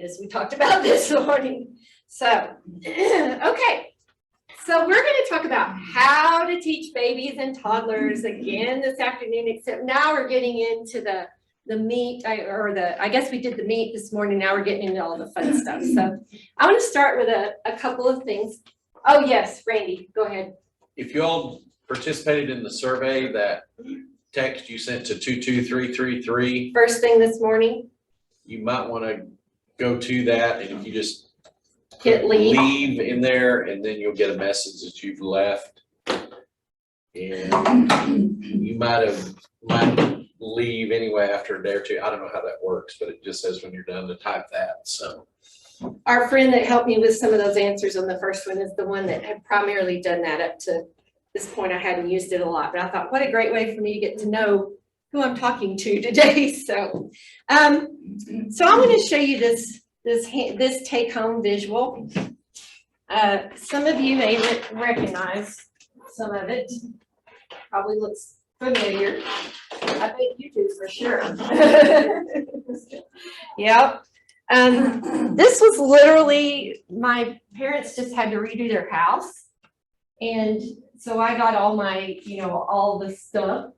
as we talked about this morning. So, okay. So we're going to talk about how to teach babies and toddlers again this afternoon, except now we're getting into the meat, I guess we did the meat this morning. Now we're getting into all the fun stuff. So I want to start with a couple of things. Oh yes, Randy, go ahead. If you all participated in the survey, that text you sent to 22333. First thing this morning. You might want to go to that, and if you just Hit leave in there, and then you'll get a message that you've left. And you might leave anyway after a day or two. I don't know how that works, but it just says when you're done to type that. So our friend that helped me with some of those answers on the first one is the one that had primarily done that up to this point. I hadn't used it a lot, but I thought, what a great way for me to get to know who I'm talking to today. So, so I'm going to show you this take-home visual. Some of you may recognize some of it. Probably looks familiar. I bet you do for sure. Yep. This was literally, my parents just had to redo their house. And so I got all my, all the stuff.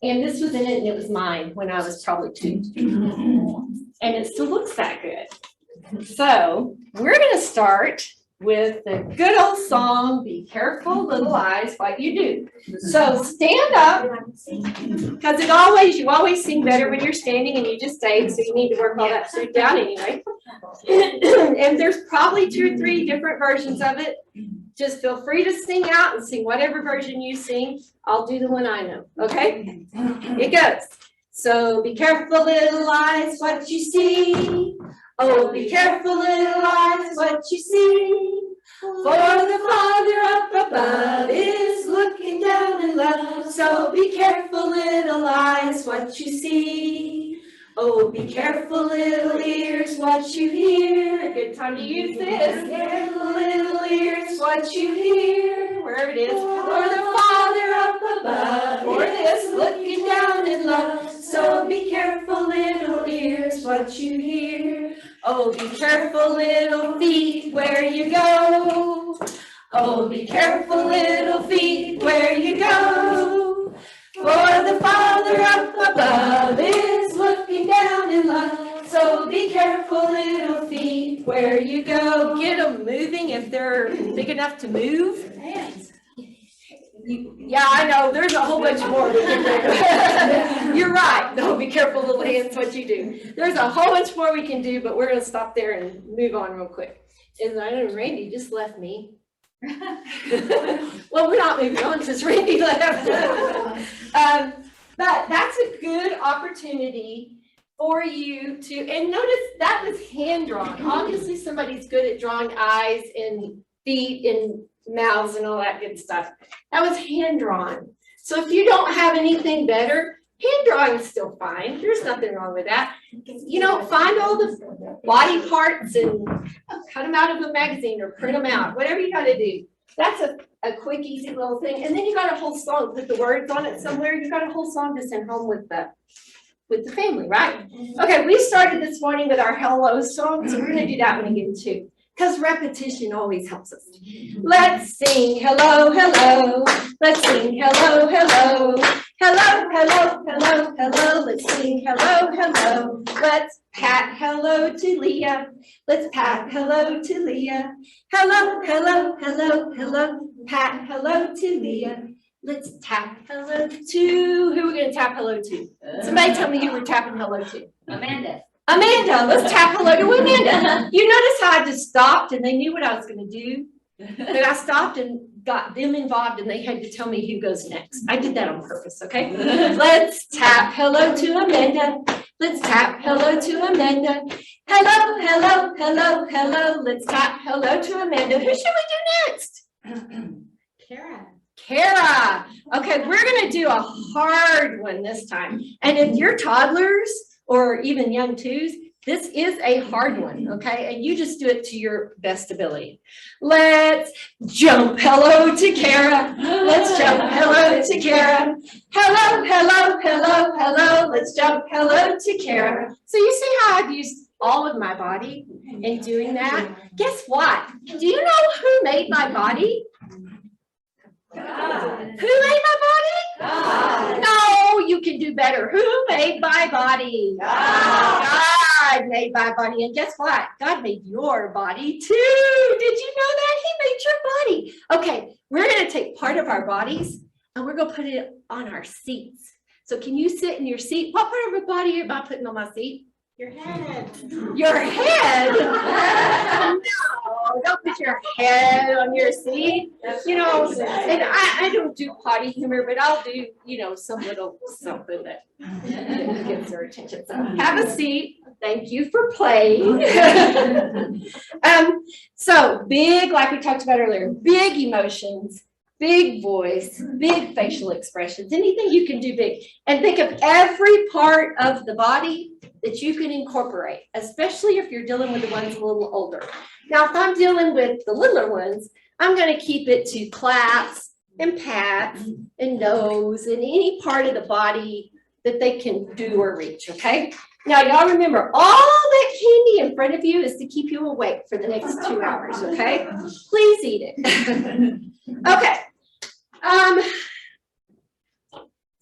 And this was in it, and it was mine when I was probably 2. And it still looks that good. So we're going to start with the good old song, Be Careful Little Eyes What You Do. So stand up, because you always sing better when you're standing, and you just stayed, so you need to work all that food down anyway. And there's probably 2 or 3 different versions of it. Just feel free to sing out and sing whatever version you sing. I'll do the one I know, okay? It goes. So be careful, little eyes, what you see. Oh, be careful, little eyes, what you see. For the Father up above is looking down in love. So be careful, little eyes, what you see. Oh, be careful, little ears, what you hear. A good time to use this. Careful, little ears, what you hear. Wherever it is. For the Father up above, for this, looking down in love. So be careful, little ears, what you hear. Oh, be careful, little feet, where you go. Oh, be careful, little feet, where you go. For the Father up above is looking down in love. So be careful, little feet, where you go. Get them moving if they're big enough to move. Yeah, I know. There's a whole bunch more we can do. You're right. No, be careful, little hands, what you do. There's a whole bunch more we can do, but we're going to stop there and move on real quick. And I know Randy just left me. Well, we're not moving on because Randy left. But that's a good opportunity for you to, and notice that was hand drawn. Obviously, somebody's good at drawing eyes and feet and mouths and all that good stuff. That was hand drawn. So if you don't have anything better, hand drawing is still fine. There's nothing wrong with that. Find all the body parts and cut them out of a magazine or print them out, whatever you got to do. That's a quick, easy little thing. And then you got a whole song, put the words on it somewhere. You got a whole song to send home with the family, right? Okay, we started this morning with our hello song, so we're going to do that one again too. Because repetition always helps us. Let's sing hello, hello. Let's sing hello, hello. Hello, hello, hello, hello. Let's sing hello, hello. Let's pat hello to Leah. Let's pat hello to Leah. Hello, hello, hello, hello. Pat hello to Leah. Let's tap hello to, who are we going to tap hello to? Somebody tell me who we're tapping hello to. Amanda. Amanda, let's tap hello to Amanda. You notice how I just stopped and they knew what I was going to do? But I stopped and got them involved and they had to tell me who goes next. I did that on purpose, okay? Let's tap hello to Amanda. Let's tap hello to Amanda. Hello, hello, hello, hello. Let's tap hello to Amanda. Who should we do next? Kara. Okay, we're going to do a hard one this time. And if you're toddlers, or even young twos, this is a hard one, okay? And you just do it to your best ability. Let's jump hello to Kara. Let's jump hello to Kara. Hello, hello, hello, hello. Let's jump hello to Kara. So you see how I've used all of my body in doing that. Guess what? Do you know who made my body? God. Who made my body? God. No, you can do better. Who made my body? God. God made my body. And guess what? God made your body too. Did you know that? He made your body. Okay, we're going to take part of our bodies and we're going to put it on our seats. So can you sit in your seat? What part of your body am I putting on my seat? Your head. Your head? No, don't put your head on your seat. You know, and I don't do potty humor, but I'll do, you know, some little something that gets their attention. So have a seat. Thank you for playing. So big, like we talked about earlier, big emotions, big voice, big facial expressions, anything you can do big. And think of every part of the body that you can incorporate, especially if you're dealing with the ones a little older. Now, if I'm dealing with the littler ones, I'm going to keep it to claps and pats and nose and any part of the body that they can do or reach, okay? Now, y'all remember, all that candy in front of you is to keep you awake for the next 2 hours, okay? Please eat it. Okay.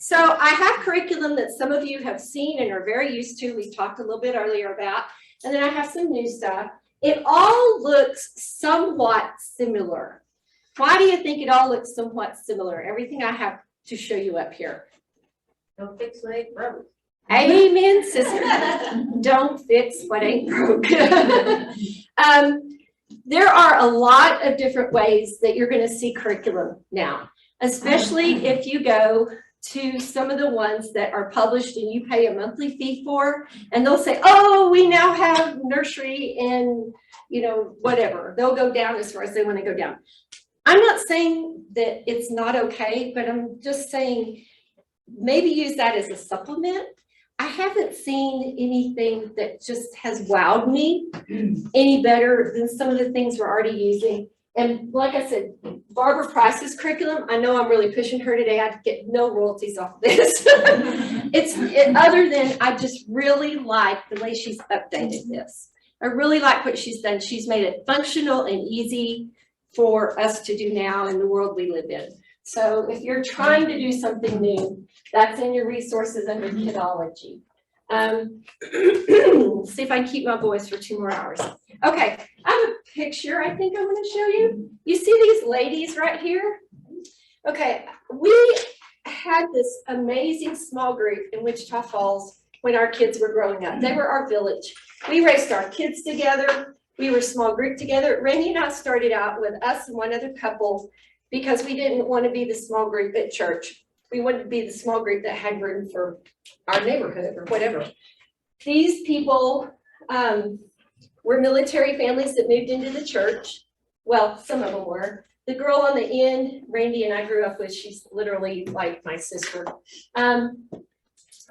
So I have curriculum that some of you have seen and are very used to. We talked a little bit earlier about, and then I have some new stuff. It all looks somewhat similar. Why do you think it all looks somewhat similar? Everything I have to show you up here. Don't fix what ain't broke. Amen, sister. Don't fix what ain't broke. There are a lot of different ways that you're going to see curriculum now, especially if you go to some of the ones that are published and you pay a monthly fee for, and they'll say, oh, we now have nursery and, you know, whatever. They'll go down as far as they want to go down. I'm not saying that it's not okay, but I'm just saying maybe use that as a supplement. I haven't seen anything that just has wowed me any better than some of the things we're already using. And like I said, Barbara Price's curriculum, I know I'm really pushing her today. I get no royalties off of this. Other than I just really like the way she's updated this. I really like what she's done. She's made it functional and easy for us to do now in the world we live in. So if you're trying to do something new, that's in your resources under Kidology. See if I can keep my voice for 2 more hours. Okay, I have a picture I think I'm going to show you. You see these ladies right here? Okay, we had this amazing small group in Wichita Falls when our kids were growing up. They were our village. We raised our kids together. We were a small group together. Randy and I started out with us and one other couple because we didn't want to be the small group at church. We wanted to be the small group that had room for our neighborhood or whatever. These people were military families that moved into the church. Well, some of them were. The girl on the end, Randy and I grew up with, she's literally like my sister.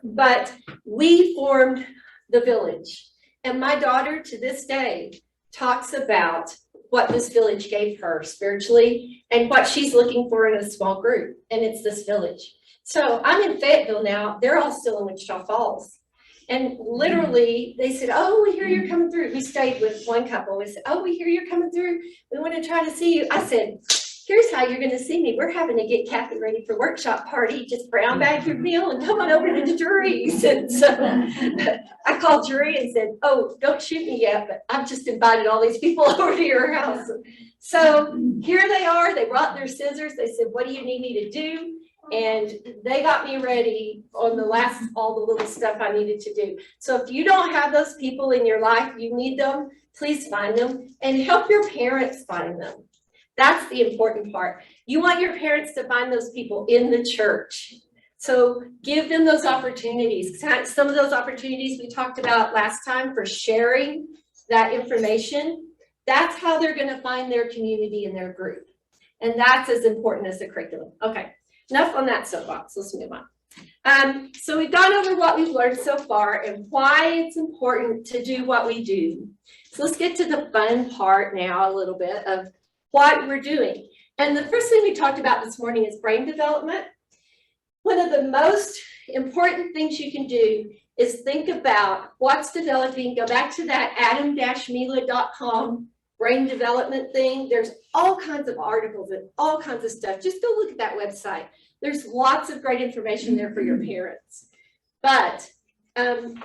But we formed the village. And my daughter to this day talks about what this village gave her spiritually and what she's looking for in a small group. And it's this village. So I'm in Fayetteville now. They're all still in Wichita Falls. And literally they said, oh, we hear you're coming through. We stayed with one couple. We said, oh, we hear you're coming through. We want to try to see you. I said, here's how you're going to see me. We're having to get Kathy ready for workshop party. Just brown bag your meal and come on over to the Drury's. And so I called Drury and said, oh, don't shoot me yet, but I've just invited all these people over to your house. So here they are. They brought their scissors. They said, what do you need me to do? And they got me ready on all the little stuff I needed to do. So if you don't have those people in your life, you need them, please find them and help your parents find them. That's the important part. You want your parents to find those people in the church. So give them those opportunities. Some of those opportunities we talked about last time for sharing that information, that's how they're going to find their community and their group. And that's as important as the curriculum. Okay, enough on that soapbox. Let's move on. So we've gone over what we've learned so far and why it's important to do what we do. So let's get to the fun part now a little bit of what we're doing. And the first thing we talked about this morning is brain development. One of the most important things you can do is think about what's developing. Go back to that adam-mila.com brain development thing. There's all kinds of articles and all kinds of stuff. Just go look at that website. There's lots of great information there for your parents. But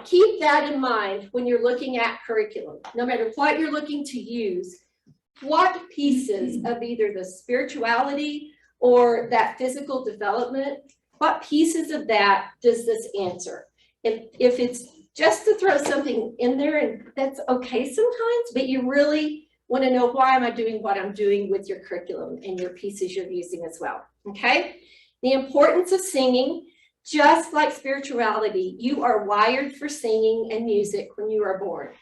keep that in mind when you're looking at curriculum. No matter what you're looking to use, what pieces of either the spirituality or that physical development, what pieces of that does this answer? If it's just to throw something in there, and that's okay sometimes, but you really want to know, why am I doing what I'm doing with your curriculum and your pieces you're using as well, okay? The importance of singing, just like spirituality, you are wired for singing and music when you are born.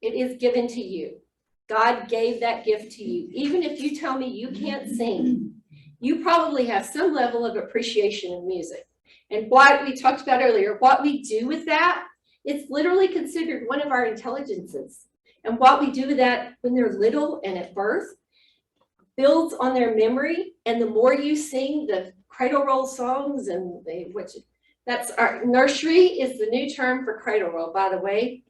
It is given to you. God gave that gift to you. Even if you tell me you can't sing, you probably have some level of appreciation of music. And what we talked about earlier, what we do with that, it's literally considered one of our intelligences. And what we do with that when they're little and at birth builds on their memory. And the more you sing the cradle roll songs, and that's our nursery is the new term for cradle roll, by the way.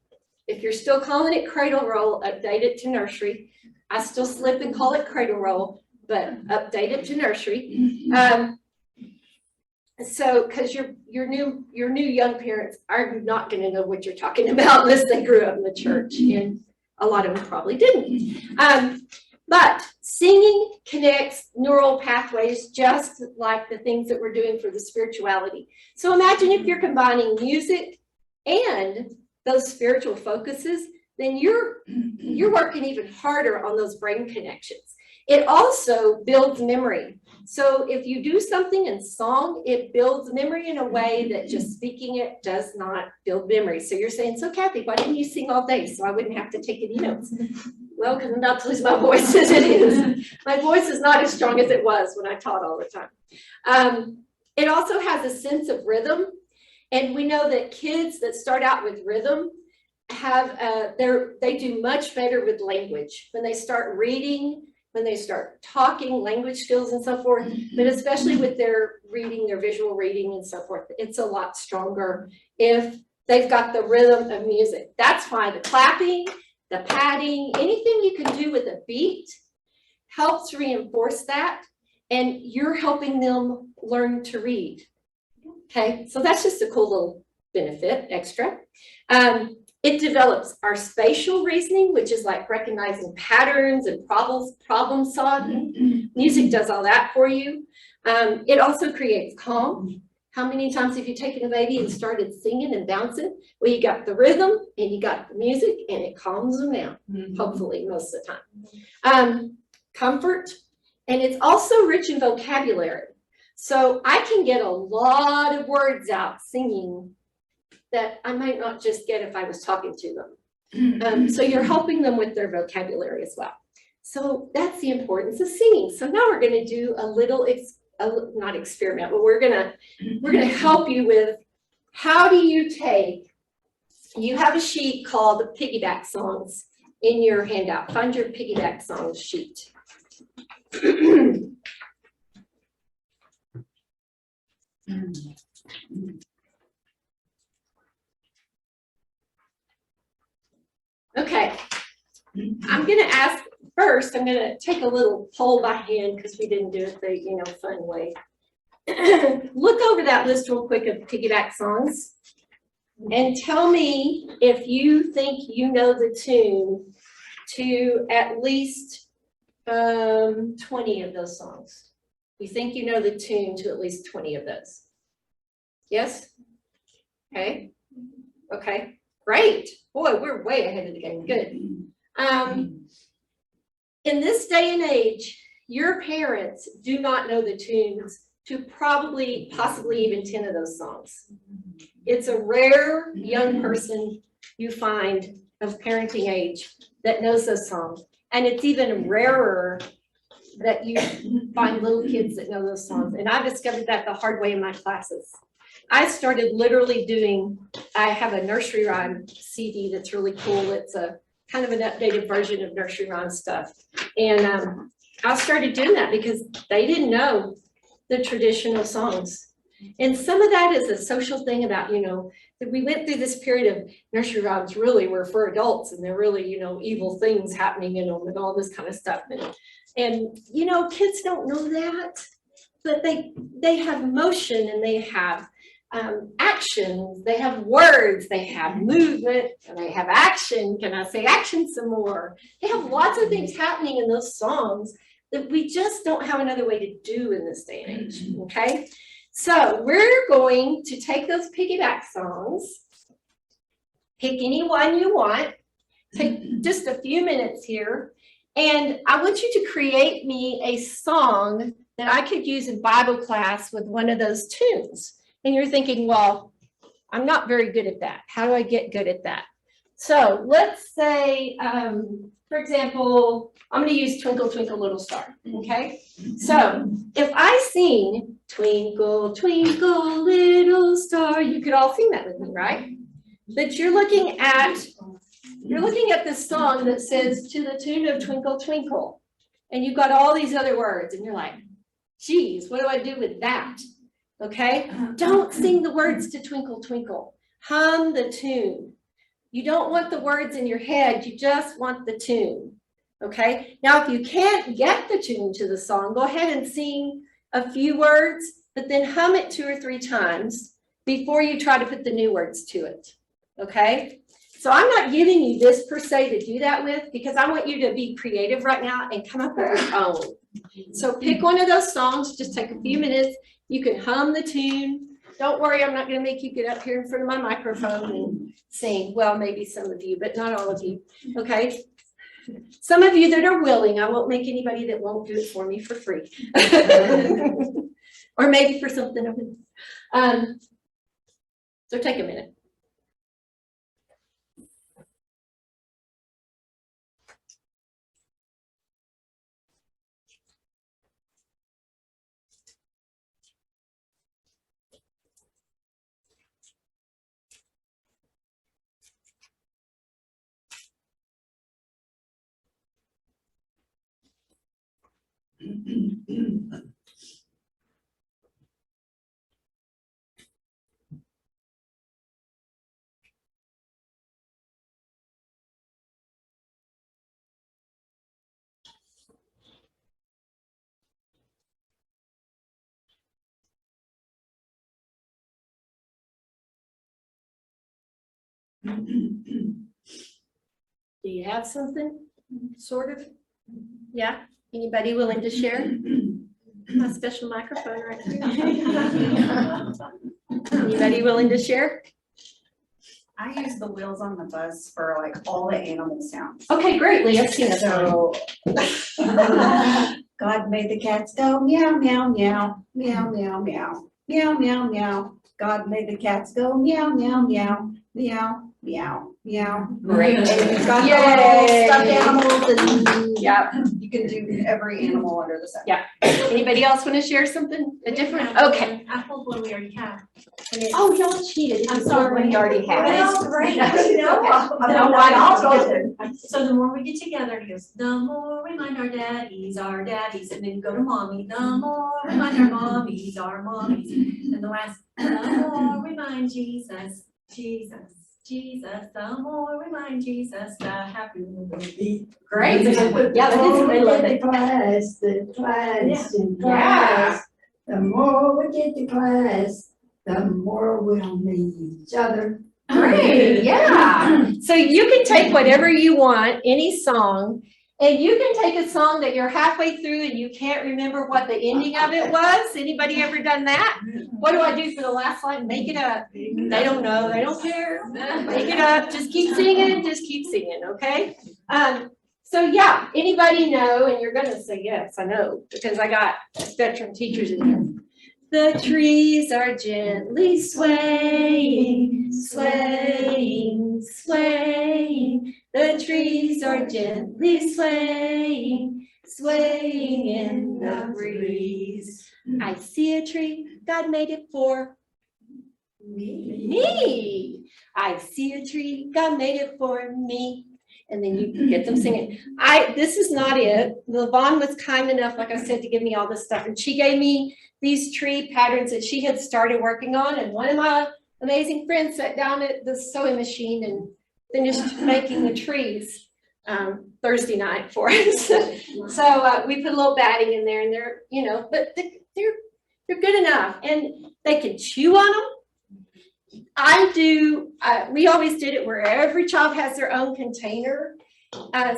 If you're still calling it cradle roll, update it to nursery. I still slip and call it cradle roll, but update it to nursery. So, because your new young parents are not going to know what you're talking about unless they grew up in the church, and a lot of them probably didn't. But singing connects neural pathways just like the things that we're doing for the spirituality. So imagine if you're combining music and those spiritual focuses, then you're working even harder on those brain connections. It also builds memory. So if you do something in song, it builds memory in a way that just speaking it does not build memory. So you're saying, so Kathy, why didn't you sing all day so I wouldn't have to take any notes? Well, because I'm about to lose my voice as it is. My voice is not as strong as it was when I taught all the time. It also has a sense of rhythm. And we know that kids that start out with rhythm have, they do much better with language. When they start reading, when they start talking, language skills and so forth, but especially with their reading, their visual reading and so forth, it's a lot stronger if they've got the rhythm of music. That's why the clapping, the patting, anything you can do with a beat helps reinforce that, and you're helping them learn to read. Okay, so that's just a cool little benefit, extra. It develops our spatial reasoning, which is like recognizing patterns and problem solving. Music does all that for you. It also creates calm. How many times have you taken a baby and started singing and bouncing? Well, you got the rhythm and you got the music, and it calms them down, hopefully most of the time. Comfort, and it's also rich in vocabulary. So I can get a lot of words out singing that I might not just get if I was talking to them. So you're helping them with their vocabulary as well. So that's the importance of singing. So now we're going to do a little, not experiment, but we're going to help you with how do you have a sheet called the piggyback songs in your handout. Find your piggyback songs sheet. Okay, I'm going to ask first, I'm going to take a little poll by hand because we didn't do it the fun way. Look over that list real quick of piggyback songs and tell me if you think you know the tune to at least 20 of those songs. You think you know the tune to at least 20 of those? Yes? Okay. Okay. Great. Boy, we're way ahead of the game. Good. In this day and age, your parents do not know the tunes to possibly even 10 of those songs. It's a rare young person you find of parenting age that knows those songs. And it's even rarer that you find little kids that know those songs. And I discovered that the hard way in my classes. I started literally I have a nursery rhyme CD that's really cool. It's a kind of an updated version of nursery rhyme stuff. And I started doing that because they didn't know the traditional songs. And some of that is a social thing about, that we went through this period of nursery rhymes really were for adults and they're really, evil things happening in them and all this kind of stuff. And kids don't know that, but they have motion and they have actions, they have words, they have movement, and they have action. Can I say action some more? They have lots of things happening in those songs that we just don't have another way to do in this day and age, okay? So we're going to take those piggyback songs, pick any one you want, take just a few minutes here, and I want you to create me a song that I could use in Bible class with one of those tunes. And you're thinking, well, I'm not very good at that. How do I get good at that? So let's say, for example, I'm going to use Twinkle, Twinkle, Little Star, okay? So if I sing Twinkle, Twinkle, Little Star, you could all sing that with me, right? But you're looking at this song that says to the tune of Twinkle, Twinkle, and you've got all these other words, and you're like, geez, what do I do with that? Okay, don't sing the words to Twinkle, Twinkle. Hum the tune. You don't want the words in your head, you just want the tune. Okay, now if you can't get the tune to the song, go ahead and sing a few words, but then hum it 2 or 3 times before you try to put the new words to it. Okay, so I'm not giving you this per se to do that with, because I want you to be creative right now and come up with your own. So pick one of those songs, just take a few minutes. You can hum the tune. Don't worry, I'm not going to make you get up here in front of my microphone and sing. Well, maybe some of you, but not all of you. Okay. Some of you that are willing, I won't make anybody that won't do it for me for free. Or maybe for something of it. So take a minute. Do you have something, sort of? Yeah? Anybody willing to share? My special microphone right here. Anybody willing to share? I use the wheels on the bus for like all the animal sounds. Okay, great, Leah, sing it. So God made the cats go meow, meow, meow, meow, meow, meow, meow, meow, meow. God made the cats go meow, meow, meow, meow, meow, meow. Great. And you've got the Yay. little stuffed animals and Yeah. you can do every animal under the sun. Yeah. Anybody else want to share something, a different? Okay. I pulled one we already have. Oh, y'all cheated. I'm It's sorry. one we already have. Well, great. So the more we get together, it goes, the more we mind our daddies, and then go to mommy, the more we mind our mommies, and the last, the more we mind Jesus, Jesus, Jesus, the more we mind Jesus, the happier we'll be. Great. Yeah, that is, I love it. The class in Yeah. class. The more we get to class, the more we'll meet each other. Great, yeah. So you can take whatever you want, any song, and you can take a song that you're halfway through and you can't remember what the ending of it was. Anybody ever done that? What do I do for the last line? Make it up. They don't know, they don't care. Make it up, just keep singing, okay? So yeah, anybody know, and you're gonna say yes, I know, because I got veteran teachers in here. The trees are gently swaying, swaying, swaying. The trees are gently swaying, swaying in the breeze. I see a tree, God made it for me. I see a tree, God made it for me. and then you get them singing. This is not it. Levon was kind enough, like I said, to give me all this stuff, and she gave me these tree patterns that she had started working on, and one of my amazing friends sat down at the sewing machine and finished making the trees Thursday night for us. So we put a little batting in there, and they're, you know, but they're good enough, and they can chew on them. We always did it where every child has their own container.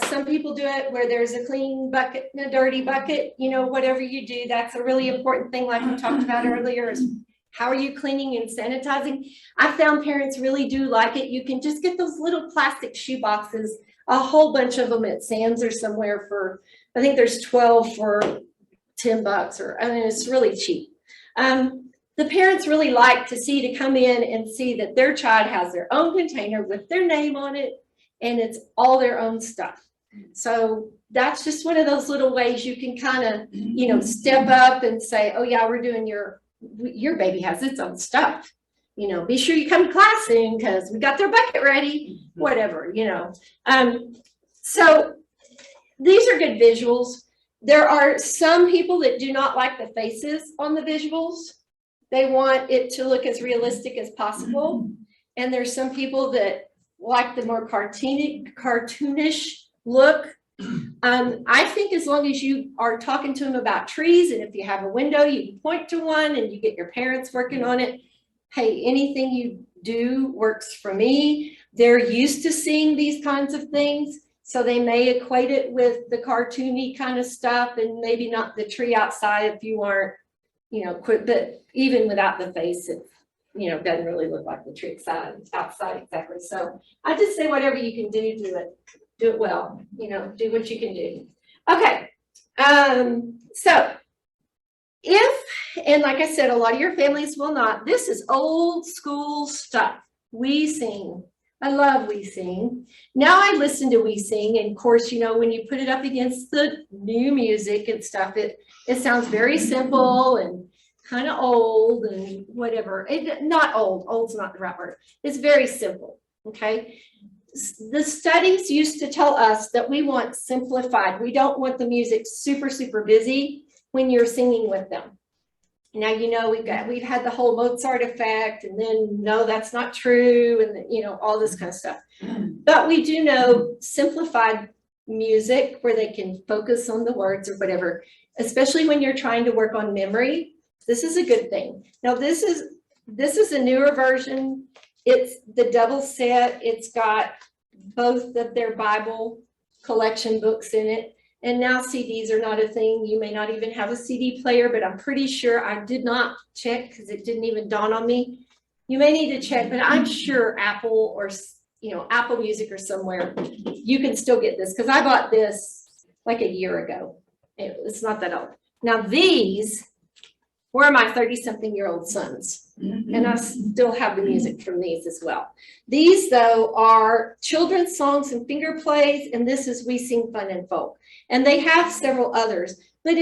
Some people do it where there's a clean bucket and a dirty bucket, you know, whatever you do, that's a really important thing, like we talked about earlier, is how are you cleaning and sanitizing? I found parents really do like it. You can just get those little plastic shoe boxes, a whole bunch of them at Sam's or somewhere for, I think there's 12 for $10, or I mean, it's really cheap. The parents really like to come in and see that their child has their own container with their name on it, and it's all their own stuff. So that's just one of those little ways you can kind of, you know, step up and say, oh yeah, we're doing your baby has its own stuff. You know, be sure you come to class soon because we got their bucket ready, whatever, you know. So these are good visuals. There are some people that do not like the faces on the visuals. They want it to look as realistic as possible. And there's some people that like the more cartoonish look. I think as long as you are talking to them about trees, and if you have a window, you can point to one and you get your parents working on it. Hey, anything you do works for me. They're used to seeing these kinds of things, so they may equate it with the cartoony kind of stuff, and maybe not the tree outside if you aren't, you know, but even without the face, it, you know, doesn't really look like the tree outside exactly. So I just say whatever you can do it well, you know, do what you can do. Okay, so and like I said, a lot of your families will not, this is old school stuff. We Sing. I love We Sing. Now I listen to We Sing, and of course, you know, when you put it up against the new music and stuff, it sounds very simple and kind of old and whatever. Not old, old's not the right word. It's very simple, okay? The studies used to tell us that we want simplified. We don't want the music super, super busy when you're singing with them. Now, you know, we've had the whole Mozart effect, and then no, that's not true, and you know, all this kind of stuff. But we do know simplified music where they can focus on the words or whatever, especially when you're trying to work on memory. This is a good thing. Now, this is a newer version. It's the double set. It's got both of their Bible collection books in it. And now CDs are not a thing. You may not even have a CD player, but I'm pretty sure, I did not check because it didn't even dawn on me. You may need to check, but I'm sure Apple or, you know, Apple Music or somewhere, you can still get this, because I bought this like a year ago. It's not that old. Now these were my 30-something-year-old sons, and I still have the music from these as well. These, though, are children's songs and finger plays, and this is We Sing Fun and Folk. And they have several others, but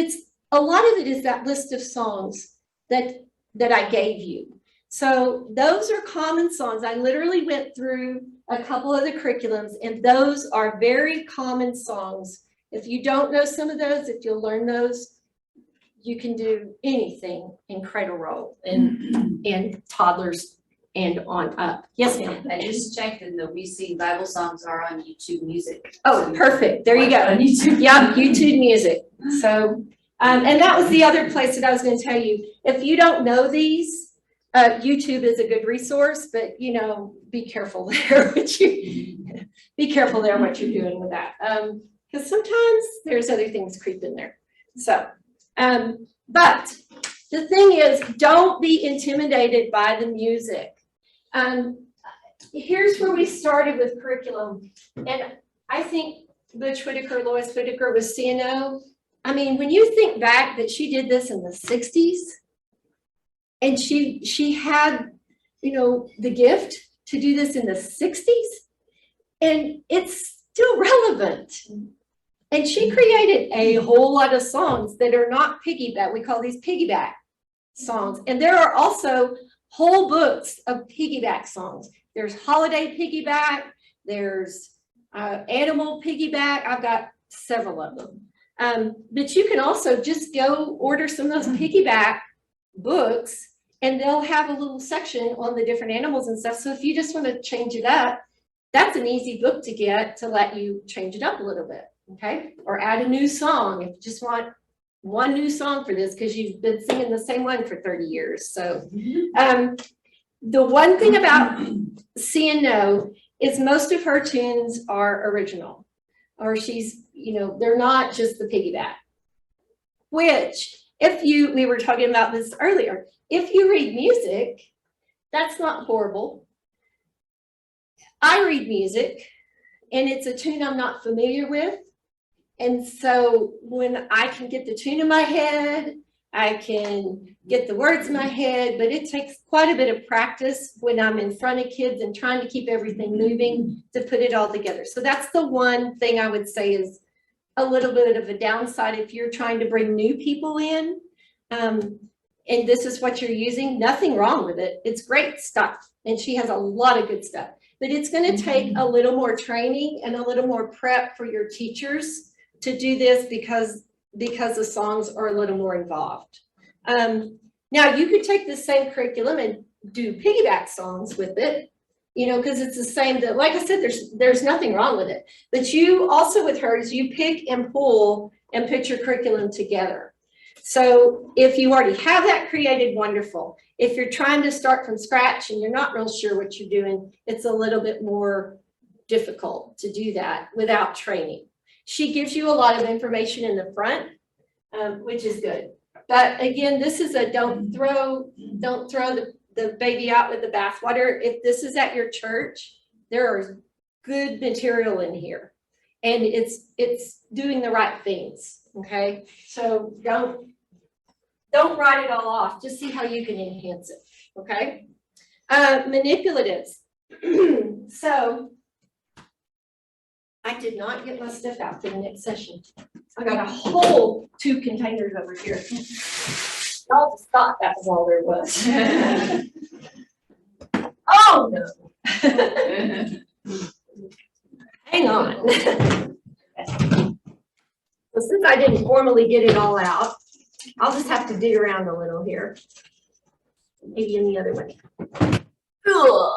a lot of it is that list of songs that I gave you. So those are common songs. I literally went through a couple of the curriculums, and those are very common songs. If you don't know some of those, if you'll learn those, you can do anything in Cradle Roll and Toddlers and on up. Yes, ma'am. I just checked, and the We Sing Bible songs are on YouTube Music. Oh, perfect. There you go. On YouTube. Yeah, YouTube Music. So, and that was the other place that I was going to tell you. If you don't know these, YouTube is a good resource, but you know, be careful there. What you're doing with that, because sometimes there's other things creep in there. So, but the thing is, don't be intimidated by the music. Here's where we started with curriculum, and I think Lois Whitaker was CNO. I mean, when you think back that she did this in the 60s, and she had, you know, the gift to do this in the 60s, and it's still relevant. And she created a whole lot of songs that are not piggyback. We call these piggyback songs. And there are also whole books of piggyback songs. There's holiday piggyback. There's animal piggyback, I've got several of them. But you can also just go order some of those piggyback books, and they'll have a little section on the different animals and stuff. So if you just want to change it up, that's an easy book to get to let you change it up a little bit, okay? Or add a new song if you just want one new song for this because you've been singing the same one for 30 years. So the one thing about C&No is most of her tunes are original, or she's, you know, they're not just the piggyback. Which, we were talking about this earlier, if you read music, that's not horrible. I read music and it's a tune I'm not familiar with. And so when I can get the tune in my head, I can get the words in my head, but it takes quite a bit of practice when I'm in front of kids and trying to keep everything moving to put it all together. So that's the one thing I would say is a little bit of a downside if you're trying to bring new people in. And this is what you're using, nothing wrong with it. It's great stuff. And she has a lot of good stuff, but it's going to take a little more training and a little more prep for your teachers to do this because the songs are a little more involved. Now you could take the same curriculum and do piggyback songs with it, you know, because it's the same, that, like I said, there's nothing wrong with it. But you also with hers, you pick and pull and put your curriculum together. So if you already have that created, wonderful. If you're trying to start from scratch and you're not real sure what you're doing, it's a little bit more difficult to do that without training. She gives you a lot of information in the front, which is good. But again, this is a don't throw the baby out with the bathwater. If this is at your church, there are good material in here, and it's doing the right things. Okay, so don't write it all off. Just see how you can enhance it. Okay, manipulatives. So I did not get my stuff out for the next session. I got a whole 2 containers over here. Y'all just thought that was all there was. Oh no. Hang on. Well, since I didn't formally get it all out, I'll just have to dig around a little here. Maybe in the other one. Ugh.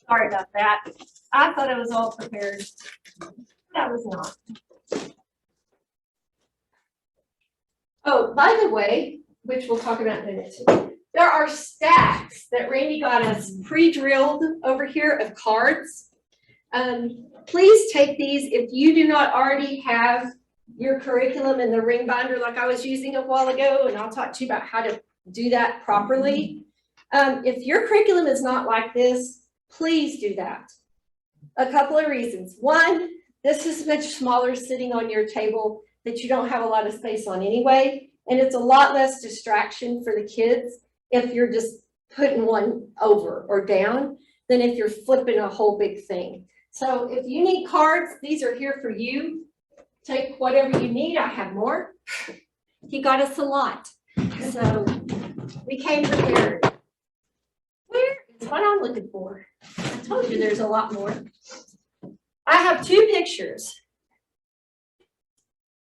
Sorry about that. I thought I was all prepared. That was not. Oh, by the way, which we'll talk about in a minute, there are stacks that Randy got us pre-drilled over here of cards. Please take these if you do not already have your curriculum in the ring binder like I was using a while ago, and I'll talk to you about how to do that properly. If your curriculum is not like this, please do that. A couple of reasons. One, this is much smaller sitting on your table that you don't have a lot of space on anyway, and it's a lot less distraction for the kids if you're just putting one over or down than if you're flipping a whole big thing. So if you need cards, these are here for you. Take whatever you need. I have more. He got us a lot. So we came prepared. Where is what I'm looking for? I told you there's a lot more. I have 2 pictures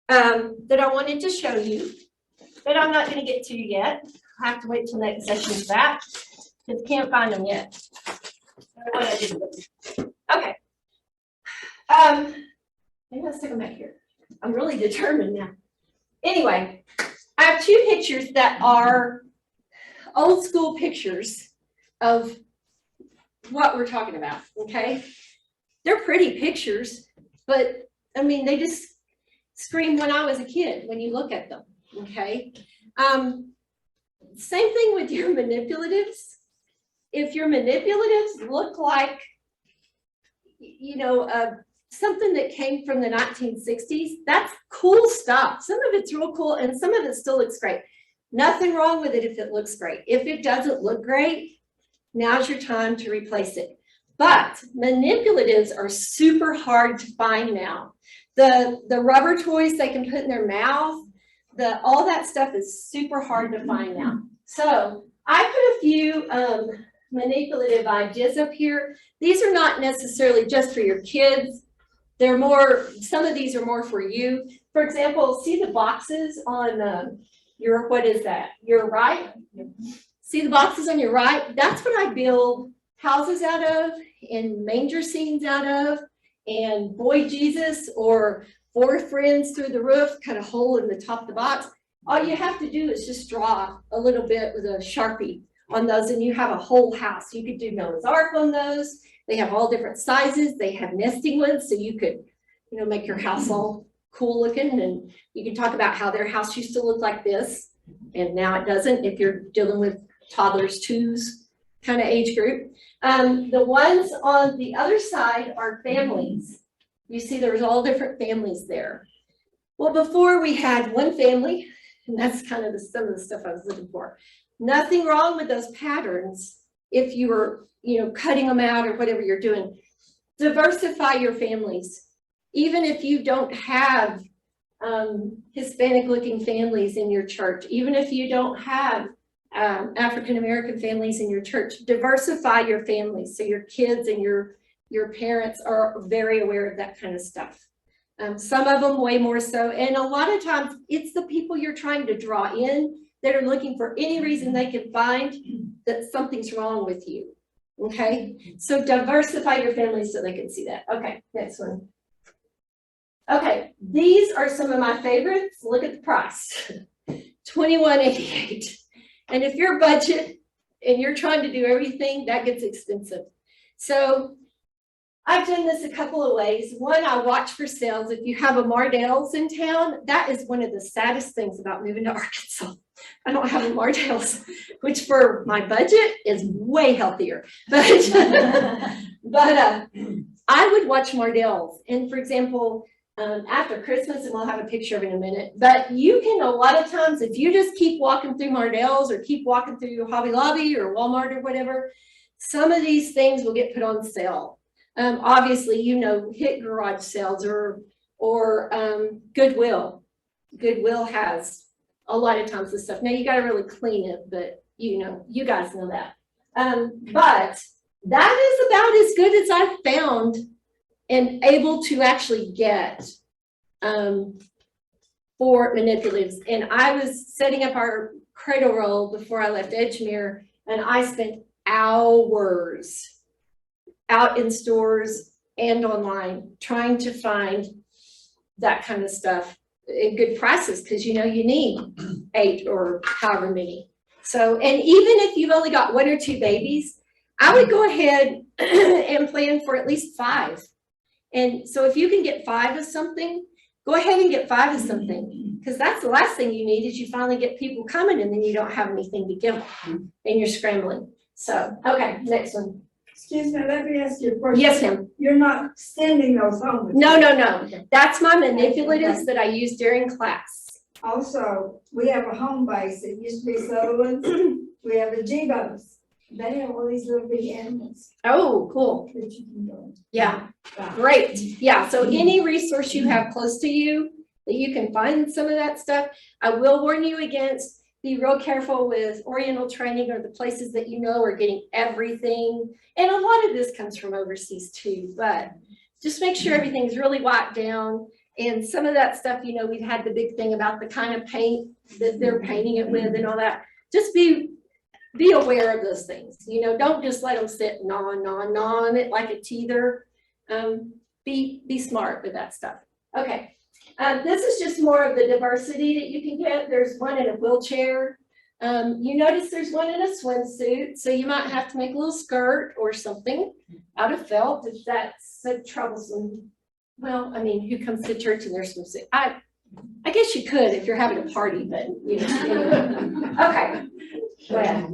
that I wanted to show you, but I'm not going to get to yet. I have to wait till next session for that because can't find them yet. Okay. Maybe I'll stick them back here. I'm really determined now. Anyway, I have 2 pictures that are old school pictures of what we're talking about, okay? They're pretty pictures, but I mean, they just scream when I was a kid when you look at them, okay? Same thing with your manipulatives. If your manipulatives look like, you know, something that came from the 1960s, that's cool stuff. Some of it's real cool and some of it still looks great. Nothing wrong with it if it looks great. If it doesn't look great, now's your time to replace it. But manipulatives are super hard to find now. The rubber toys they can put in their mouth, all that stuff is super hard to find now. So I put a few manipulative ideas up here. These are not necessarily just for your kids. They're more, some of these are more for you. For example, see the boxes on your, what is that? Your right? See the boxes on your right? That's what I build houses out of and manger scenes out of and boy Jesus or 4 friends through the roof, cut a hole in the top of the box. All you have to do is just draw a little bit with a Sharpie on those and you have a whole house. You could do Noah's Ark on those. They have all different sizes. They have nesting ones, so you could, you know, make your house all cool looking, and you can talk about how their house used to look like this, and now it doesn't if you're dealing with toddlers, 2s kind of age group. The ones on the other side are families. You see there's all different families there. Well, before we had one family, and that's kind of some of the stuff I was looking for. Nothing wrong with those patterns if you were, you know, cutting them out or whatever you're doing. Diversify your families. Even if you don't have Hispanic looking families in your church, even if you don't have African-American families in your church, diversify your families so your kids and your parents are very aware of that kind of stuff. Some of them way more so, and a lot of times it's the people you're trying to draw in that are looking for any reason they can find that something's wrong with you. Okay, so diversify your family so they can see that. Okay, next one. Okay, these are some of my favorites. Look at the price, $21.88. And if your budget and you're trying to do everything, that gets expensive. So I've done this a couple of ways. One, I watch for sales. If you have a Mardell's in town, that is one of the saddest things about moving to Arkansas. I don't have a Mardell's, which for my budget is way healthier. But I would watch Mardell's. And for example, after Christmas, and we'll have a picture of it in a minute, but you can, a lot of times, if you just keep walking through Mardell's or keep walking through Hobby Lobby or Walmart or whatever, some of these things will get put on sale. Obviously, you know, hit garage sales or Goodwill. Goodwill has a lot of times this stuff. Now you got to really clean it, but you know, you guys know that. But that is about as good as I've found and able to actually get for manipulatives. And I was setting up our cradle roll before I left Edgemere, and I spent hours out in stores and online trying to find that kind of stuff at good prices, because you know you need 8 or however many. So, and even if you've only got 1 or 2 babies, I would go ahead and plan for at least 5. And so if you can get 5 of something, go ahead and get 5 of something, because that's the last thing you need is you finally get people coming and then you don't have anything to give them and you're scrambling. So, okay, next one. Excuse me, let me ask you a question. Yes, ma'am. You're not sending those home with you? No. That's my manipulatives that I use during class. Also, we have a home base. It used to be Sutherland's. We have the G-Bows. They have all these little big animals Oh, cool. that you can go. Yeah, buy. great. Yeah, so any resource you have close to you that you can find some of that stuff. I will warn you against, be real careful with Oriental training or the places that you know are getting everything. And a lot of this comes from overseas too, but just make sure everything's really wiped down. And some of that stuff, you know, we've had the big thing about the kind of paint that they're painting it with and all that. Just be aware of those things. You know, don't just let them sit gnaw on it like a teether. Be smart with that stuff. Okay. This is just more of the diversity that you can get. There's one in a wheelchair. You notice there's one in a swimsuit, so you might have to make a little skirt or something out of felt if that's so troublesome. Well, I mean, who comes to church in their swimsuit? I guess you could if you're having a party, but you know. Okay. Go ahead.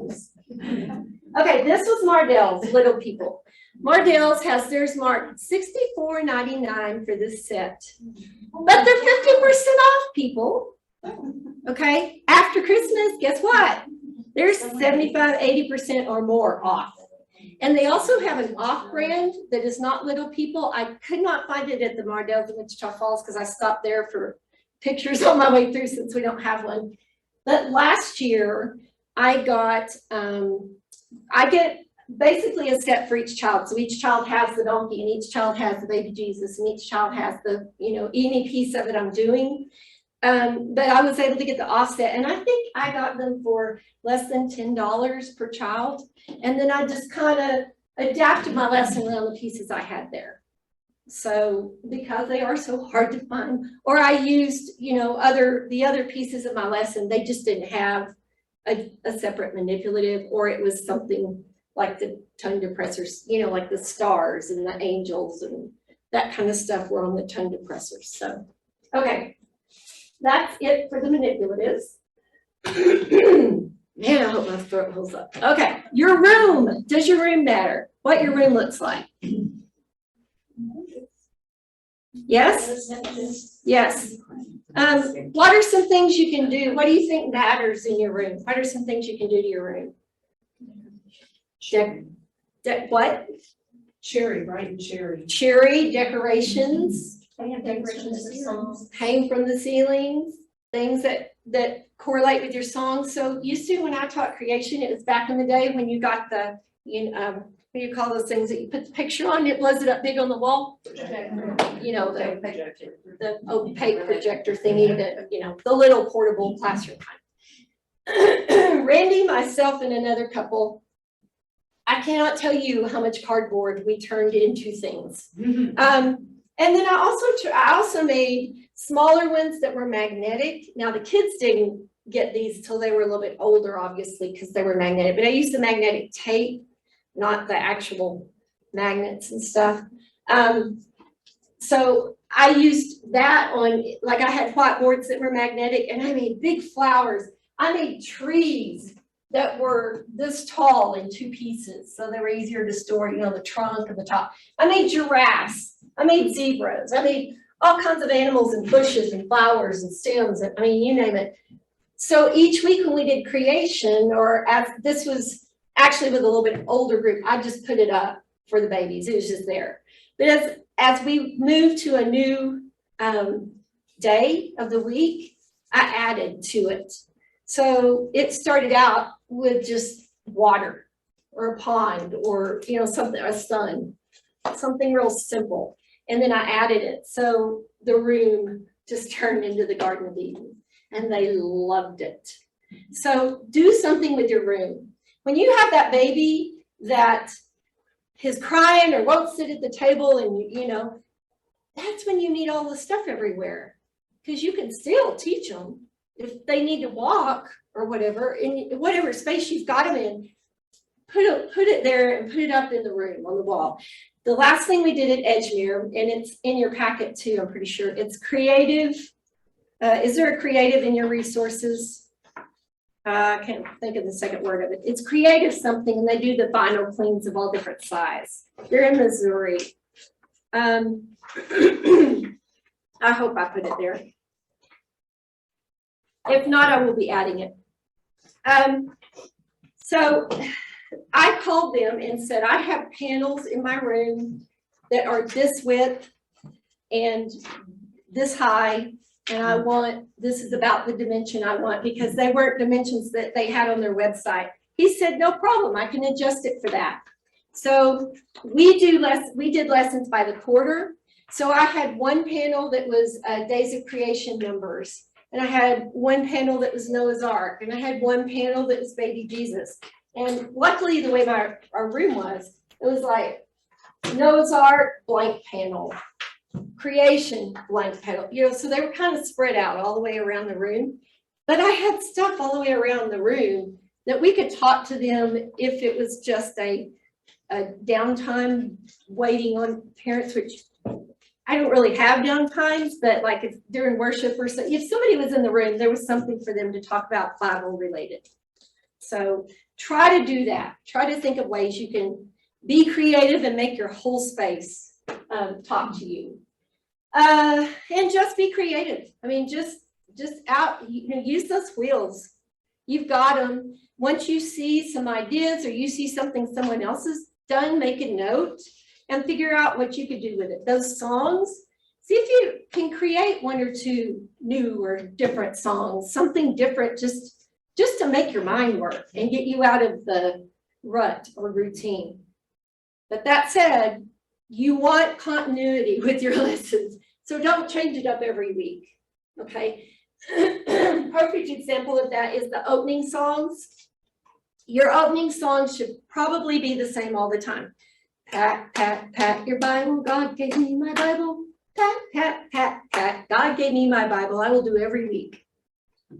Okay, this was Mardell's Little People. Mardell's has theirs marked $64.99 for this set. But they're 50% off, people. Okay, after Christmas, guess what? They're 75, 80% or more off. And they also have an off brand that is not Little People. I could not find it at the Mardell's in Wichita Falls because I stopped there for pictures on my way through since we don't have one. But last year I got, I get basically a set for each child. So each child has the donkey and each child has the baby Jesus and each child has the, any piece of it I'm doing. But I was able to get the offset and I think I got them for less than $10 per child. And then I just kind of adapted my lesson around the pieces I had there. So because they are so hard to find, or I used, the other pieces of my lesson, they just didn't have a separate manipulative, or it was something like the tongue depressors, like the stars and the angels and that kind of stuff were on the tongue depressors. So, okay, that's it for the manipulatives. Man, I hope my throat holds up. Okay, your room. Does your room matter? What your room looks like? Yes? Yes. What are some things you can do? What do you think matters in your room? What are some things you can do to your room? What? Cherry, right, and cherry. Cherry, decorations, Decorations for songs. hang from the ceilings, things that correlate with your song. So used to when I taught creation, it was back in the day when you got the, what do you call those things that you put the picture on, it blows it up big on the wall? The opaque projector thingy, the little portable classroom kind. Randy, myself, and another couple, I cannot tell you how much cardboard we turned into things. And then I also made smaller ones that were magnetic. Now the kids didn't get these till they were a little bit older, obviously, because they were magnetic, but I used the magnetic tape, not the actual magnets and stuff. So I used that on, like I had whiteboards that were magnetic and I made big flowers. I made trees that were this tall in 2 pieces. So they were easier to store, the trunk and the top. I made giraffes. I made zebras. I made all kinds of animals and bushes and flowers and stems. And, you name it. So each week when we did creation, or as this was actually with a little bit older group, I just put it up for the babies. It was just there. But as we moved to a new day of the week, I added to it. So it started out with just water or a pond or, something, a sun, something real simple. And then I added it. So the room just turned into the Garden of Eden and they loved it. So do something with your room. When you have that baby that is crying or won't sit at the table and that's when you need all the stuff everywhere, because you can still teach them if they need to walk or whatever, in whatever space you've got them in, put it there and put it up in the room on the wall. The last thing we did at Edgemere, and it's in your packet too, I'm pretty sure, it's creative. Is there a creative in your resources? I can't think of the second word of it. It's creative something, and they do the vinyl cleans of all different size. They're in Missouri. I hope I put it there. If not, I will be adding it. So I called them and said, I have panels in my room that are this width and this high, and I want, this is about the dimension I want, because they weren't dimensions that they had on their website. He said, no problem, I can adjust it for that. So we did lessons by the quarter. So I had one panel that was Days of Creation numbers, and I had one panel that was Noah's Ark, and I had one panel that was Baby Jesus. And luckily, the way our room was, it was like Noah's Ark, blank panel, creation, blank panel. So they were kind of spread out all the way around the room. But I had stuff all the way around the room that we could talk to them if it was just a downtime waiting on parents, which I don't really have downtimes, but like if during worship or so, if somebody was in the room, there was something for them to talk about Bible related. So try to do that. Try to think of ways you can be creative and make your whole space talk to you. And just be creative. I mean, just out, use those wheels. You've got them. Once you see some ideas or you see something someone else has done, make a note and figure out what you could do with it. Those songs, see if you can create one or two new or different songs, something different, just to make your mind work and get you out of the rut or routine. But that said, you want continuity with your lessons, so don't change it up every week, okay? Perfect example of that is the opening songs. Your opening songs should probably be the same all the time. Pat, pat, pat your Bible, God gave me my Bible. Pat, pat, pat, pat, God gave me my Bible. I will do every week,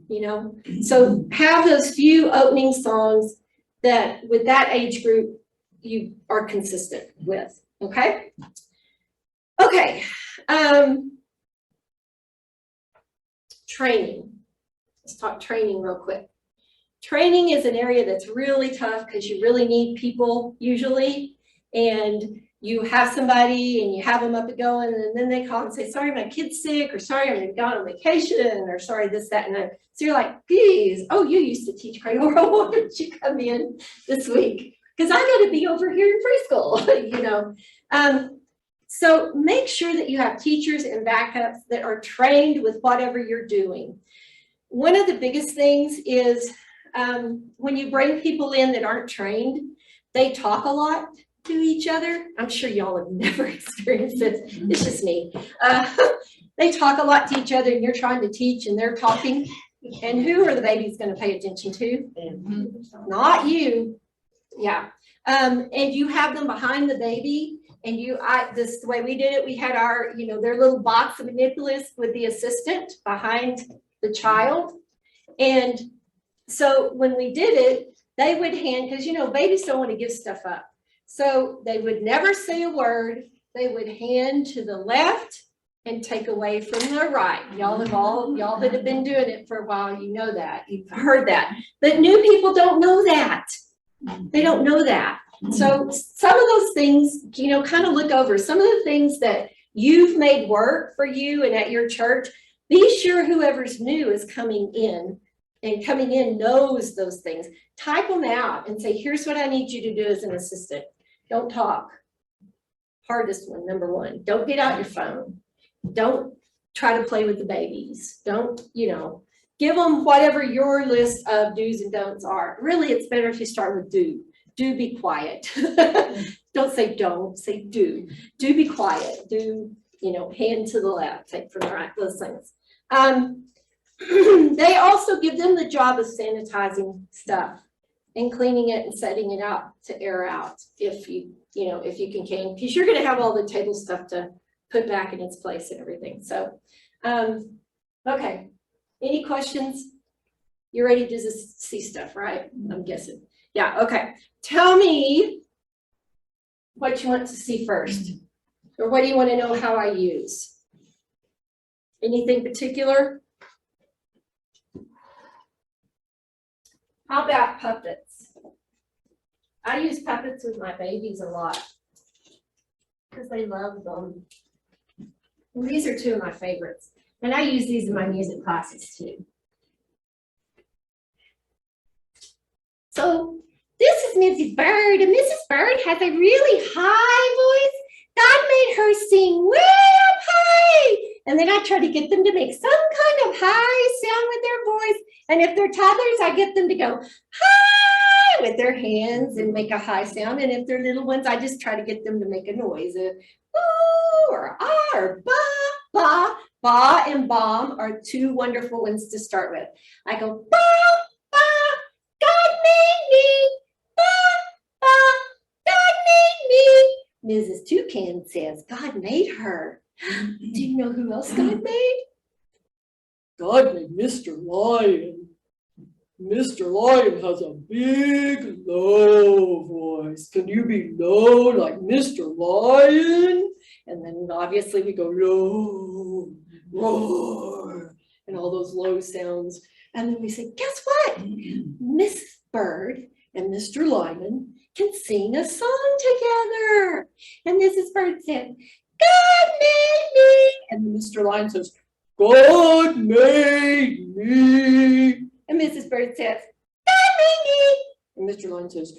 you know? So have those few opening songs that with that age group you are consistent with, okay? Okay, training. Let's talk training real quick. Training is an area that's really tough because you really need people usually, and you have somebody and you have them up and going, and then they call and say, sorry, my kid's sick, or sorry, I'm gone on vacation, or sorry, this, that, and that. So you're like, geez, oh, you used to teach Crayola, why don't you come in this week? Because I got to be over here in preschool, you know. So make sure that you have teachers and backups that are trained with whatever you're doing. One of the biggest things is when you bring people in that aren't trained, they talk a lot to each other. I'm sure y'all have never experienced this. It's just me. They talk a lot to each other, and you're trying to teach and they're talking. And who are the babies going to pay attention to? Not you. Yeah. And you have them behind the baby, and the way we did it, we had our, you know, their little box of manipulus with the assistant behind the child. And so when we did it, they would hand, because, you know, babies don't want to give stuff up. So they would never say a word. They would hand to the left and take away from the right. Y'all that have been doing it for a while, you know that. You've heard that. But new people don't know that. They don't know that. So some of those things, you know, kind of look over. Some of the things that you've made work for you and at your church, be sure whoever's new is coming in and coming in knows those things. Type them out and say, here's what I need you to do as an assistant. Don't talk. Hardest one, number one. Don't get out your phone. Don't try to play with the babies. Don't, you know, give them whatever your list of do's and don'ts are. Really, it's better if you start with do. Do be quiet. Don't say don't, say do. Do be quiet. Do, you know, hand to the left, take from the right, those things. They also give them the job of sanitizing stuff and cleaning it and setting it out to air out if you can, because you're going to have all the table stuff to put back in its place and everything. So, okay. Any questions? You're ready to just see stuff, right? I'm guessing. Yeah, okay. Tell me what you want to see first, or what do you want to know how I use? Anything particular? How about puppets? I use puppets with my babies a lot because they love them. And these are two of my favorites. And I use these in my music classes too. So this is Mrs. Bird, and Mrs. Bird has a really high voice. God made her sing way up high. And then I try to get them to make some kind of high sound with their voice. And if they're toddlers, I get them to go hi with their hands and make a high sound. And if they're little ones, I just try to get them to make a noise. Ooh, or ah, or ba, ba. Ba and bomb are two wonderful ones to start with. I go ba, ba, God made me. Ba, ba, God made me. Mrs. Toucan says, God made her. Do you know who else God made? God made Mr. Lion. Mr. Lion has a big, low voice. Can you be low like Mr. Lion? And then obviously we go low, roar, and all those low sounds. And then we say, guess what? Miss Bird and Mr. Lion can sing a song together. And Mrs. Bird said, God made me. And Mr. Lion says, God made me. And Mrs. Bird says, God made me. And Mr. Lion says,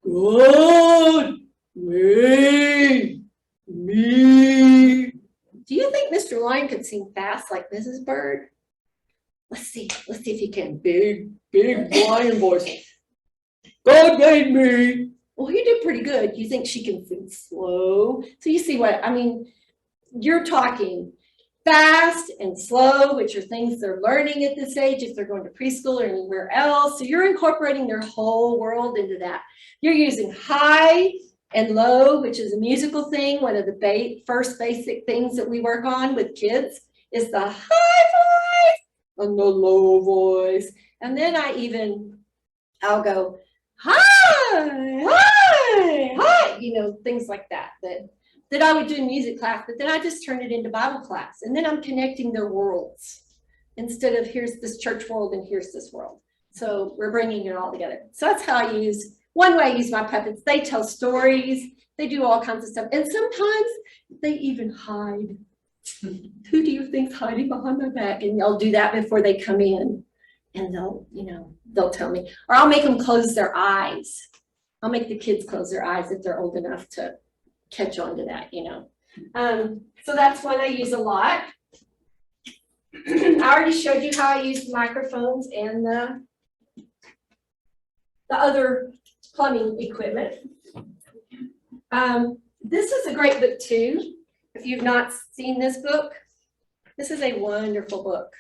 God made me. Do you think Mr. Lion could sing fast like Mrs. Bird? Let's see if he can. Big lion voice. God made me. Well, you did pretty good. You think she can sing slow? So you see what, I mean, you're talking fast and slow, which are things they're learning at this age if they're going to preschool or anywhere else. So you're incorporating their whole world into that. You're using high and low, which is a musical thing. One of the first basic things that we work on with kids is the high voice and the low voice. And then I'll go, hi, hi, hi, you know, things like that I would do in music class, but then I just turn it into Bible class. And then I'm connecting their worlds instead of here's this church world and here's this world. So we're bringing it all together. So that's how one way I use my puppets. They tell stories, they do all kinds of stuff. And sometimes they even hide. Who do you think's hiding behind my back? And they'll do that before they come in. And they'll tell me, or I'll make them close their eyes. I'll make the kids close their eyes if they're old enough to catch on to that, you know. So that's one I use a lot. I already showed you how I use the microphones and the other plumbing equipment. This is a great book too. If you've not seen this book, this is a wonderful book.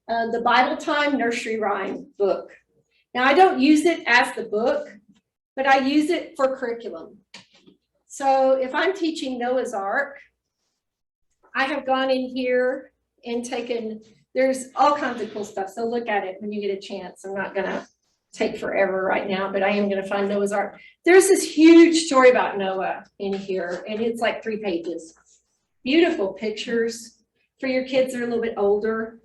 The Bible Time Nursery Rhyme book. Now I don't use it as the book, but I use it for curriculum. So if I'm teaching Noah's Ark, I have gone in here and there's all kinds of cool stuff. So look at it when you get a chance. I'm not gonna take forever right now, but I am gonna find Noah's Ark. There's this huge story about Noah in here, and it's like 3 pages. Beautiful pictures for your kids that are a little bit older,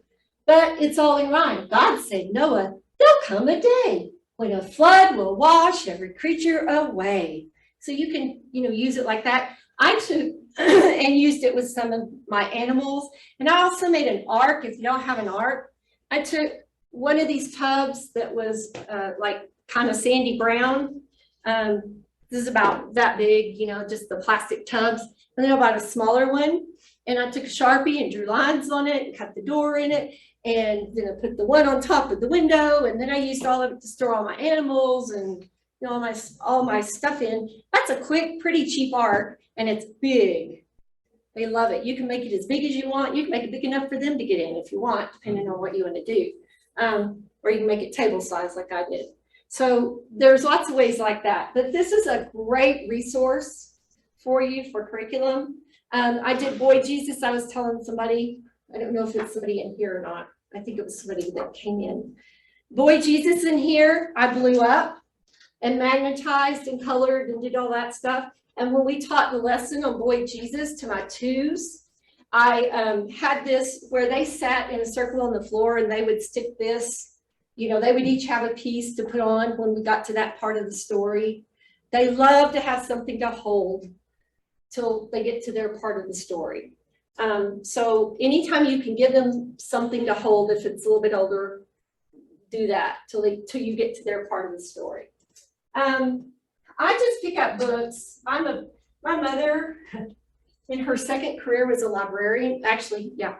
but it's all in rhyme. God said, Noah, there'll come a day when a flood will wash every creature away. So you can, use it like that. I took and used it with some of my animals. And I also made an ark. If you don't have an ark, I took one of these tubs that was like kind of sandy brown. This is about that big, just the plastic tubs. And then I bought a smaller one. And I took a Sharpie and drew lines on it and cut the door in it. And then I put the one on top of the window. And then I used all of it to store all my animals and all my stuff in. That's a quick, pretty cheap ark, and it's big. They love it. You can make it as big as you want. You can make it big enough for them to get in if you want, depending on what you want to do. Or you can make it table size like I did. So there's lots of ways like that. But this is a great resource for you for curriculum. I did Boy Jesus. I was telling somebody, I don't know if it's somebody in here or not. I think it was somebody that came in. Boy Jesus in here, I blew up and magnetized and colored and did all that stuff. And when we taught the lesson on Boy Jesus to my 2s, I had this where they sat in a circle on the floor and they would stick this, they would each have a piece to put on when we got to that part of the story. They love to have something to hold till they get to their part of the story. So anytime you can give them something to hold, if it's a little bit older, do that till you get to their part of the story. I just pick up books. My mother in her second career was a librarian. Actually, yeah,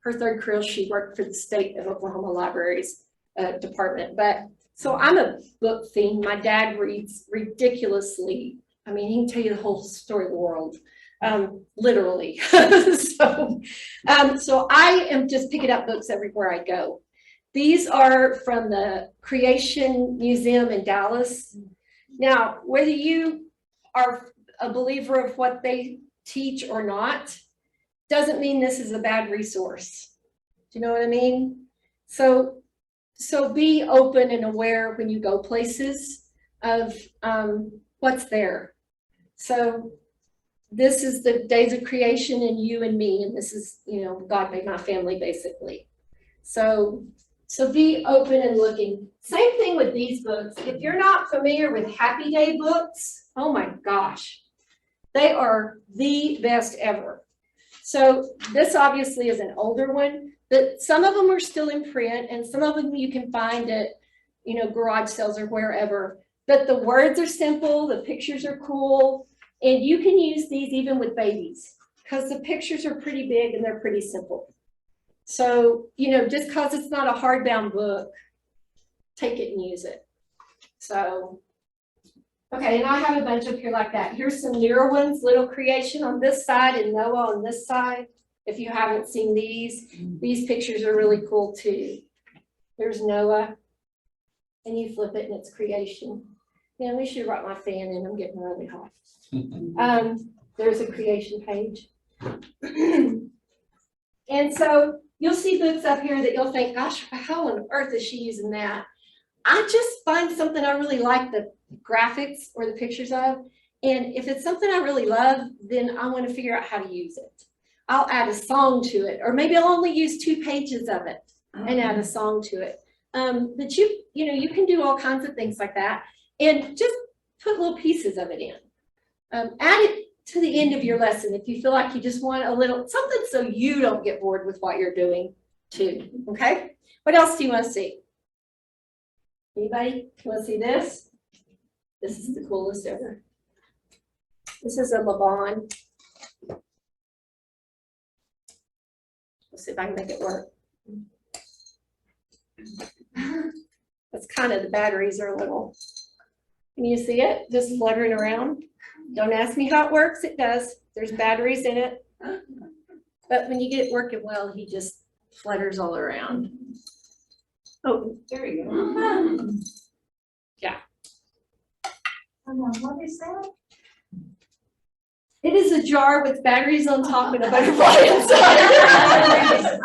her third career, she worked for the state of Oklahoma Libraries department. But so I'm a book fiend. My dad reads ridiculously. I mean, he can tell you the whole story of the world, literally. So I am just picking up books everywhere I go. These are from the Creation Museum in Dallas. Now, whether you are a believer of what they teach or not, doesn't mean this is a bad resource. Do you know what I mean? So be open and aware when you go places of what's there. So this is the days of creation and you and me, and this is, God made my family basically. So be open and looking. Same thing with these books. If you're not familiar with Happy Day books, oh my gosh, they are the best ever. So this obviously is an older one, but some of them are still in print and some of them you can find at, garage sales or wherever. But the words are simple, the pictures are cool, and you can use these even with babies because the pictures are pretty big and they're pretty simple. So, just because it's not a hardbound book, take it and use it. So Okay, and I have a bunch up here like that. Here's some newer ones, Little Creation on this side and Noah on this side. If you haven't seen these pictures are really cool too. There's Noah, and you flip it and it's creation. Man, we should write my fan in, I'm getting really hot. There's a creation page. And so you'll see books up here that you'll think, gosh, how on earth is she using that? I just find something I really like the graphics or the pictures of. And if it's something I really love, then I want to figure out how to use it. I'll add a song to it, or maybe I'll only use 2 pages of it and add a song to it. But you know, you can do all kinds of things like that and just put little pieces of it in. Add it to the end of your lesson if you feel like you just want a little something so you don't get bored with what you're doing too. Okay, what else do you want to see? Anybody want to see this? This is the coolest ever. This is a Laban. Let's see if I can make it work. That's kind of, the batteries are a little, can you see it? Just fluttering around. Don't ask me how it works, it does. There's batteries in it. But when you get it working well, he just flutters all around. Oh, there you go. Yeah. What is that? It is a jar with batteries on top and a butterfly inside.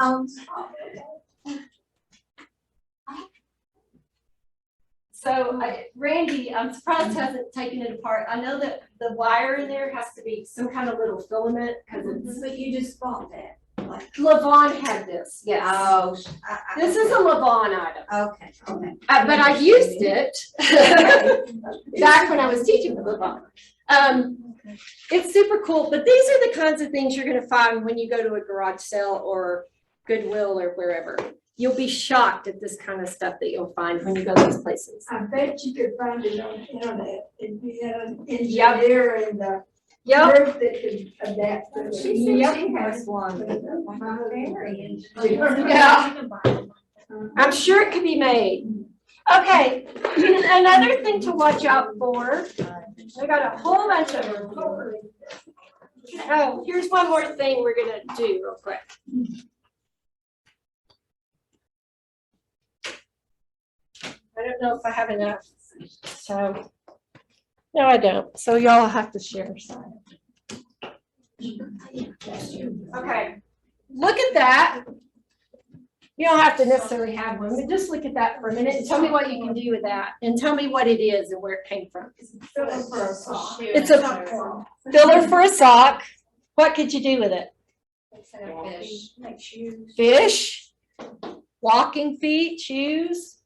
So Randy, I'm surprised hasn't taken it apart. I know that the wire in there has to be some kind of little filament because it's. But you just bought that. Laban had this, yes. Oh. This is a Laban item, Okay, okay. but I used it back when I was teaching the Laban. It's super cool, but these are the kinds of things you're gonna find when you go to a garage sale or Goodwill or wherever. You'll be shocked at this kind of stuff that you'll find when you go to those places. I bet you could find it on the internet, if you had an engineer in the Yep, group that could adapt to it. She said she has one. yeah, I'm sure it could be made. Okay, another thing to watch out for. I got a whole bunch of them. Oh, here's one more thing we're gonna do real quick. I don't know if I have enough, so, no, I don't. So y'all have to share some. Okay, look at that. You don't have to necessarily have one, but just look at that for a minute and tell me what you can do with that and tell me what it is and where it came from. Filler for a sock. It's a filler for a sock. What could you do with it? Fish. Like shoes. Fish, walking feet, shoes.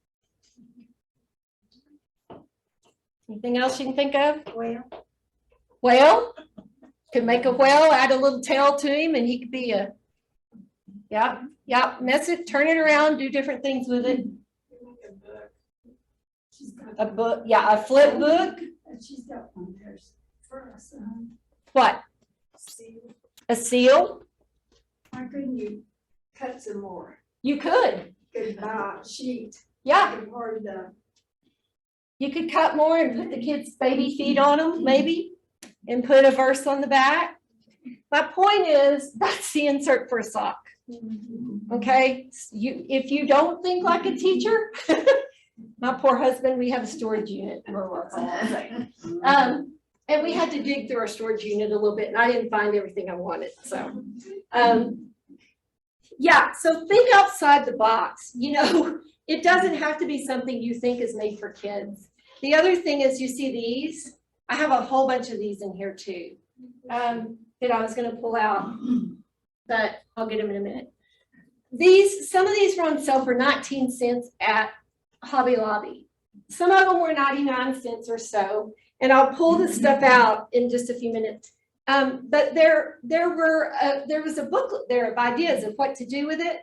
Anything else you can think of? Whale, could make a whale, add a little tail to him and he could be a, yeah, mess it, turn it around, do different things with it. A book, yeah, a flip book. And she's got one there for us. What? A seal? Why couldn't you cut some more? You could, Could buy a sheet. yeah. And part of the You could cut more and put the kids' baby feet on them, maybe, and put a verse on the back. My point is, that's the insert for a sock. Okay, if you don't think like a teacher, my poor husband, we have a storage unit. And we had to dig through our storage unit a little bit, and I didn't find everything I wanted. So, yeah. So think outside the box. You know, it doesn't have to be something you think is made for kids. The other thing is, you see these. I have a whole bunch of these in here too, that I was going to pull out, but I'll get them in a minute. Some of these were on sale for 19 cents at Hobby Lobby. Some of them were 99 cents or so, and I'll pull this stuff out in just a few minutes. But there was a booklet there of ideas of what to do with it,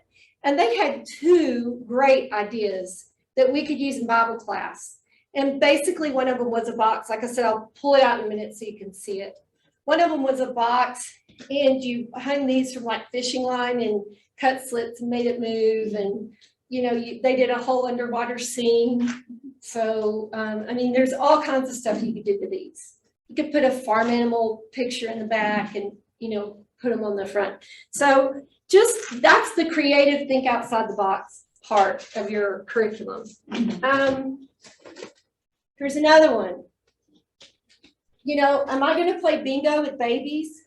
and they had 2 great ideas that we could use in Bible class. And basically one of them was a box. Like I said, I'll pull it out in a minute so you can see it. One of them was a box, and you hung these from like fishing line and cut slits and made it move. And they did a whole underwater scene. So, I mean, there's all kinds of stuff you could do with these. You could put a farm animal picture in the back and, put them on the front. So that's the creative, think outside the box part of your curriculum. Here's another one. Am I going to play bingo with babies?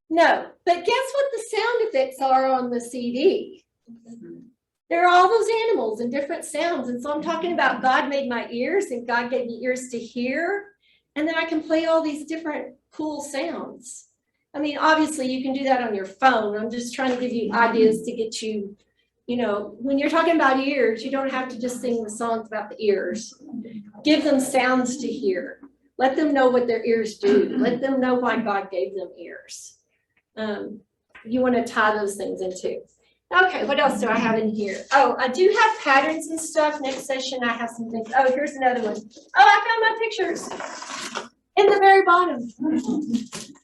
No, but guess what the sound effects are on the CD? There are all those animals and different sounds. And so I'm talking about God made my ears and God gave me ears to hear. And then I can play all these different cool sounds. I mean, obviously you can do that on your phone. I'm just trying to give you ideas to get you, when you're talking about ears, you don't have to just sing the songs about the ears. Give them sounds to hear. Let them know what their ears do. Let them know why God gave them ears. You want to tie those things into. Okay, what else do I have in here? Oh, I do have patterns and stuff. Next session, I have some things. Oh, here's another one. Oh, I found my pictures in the very bottom.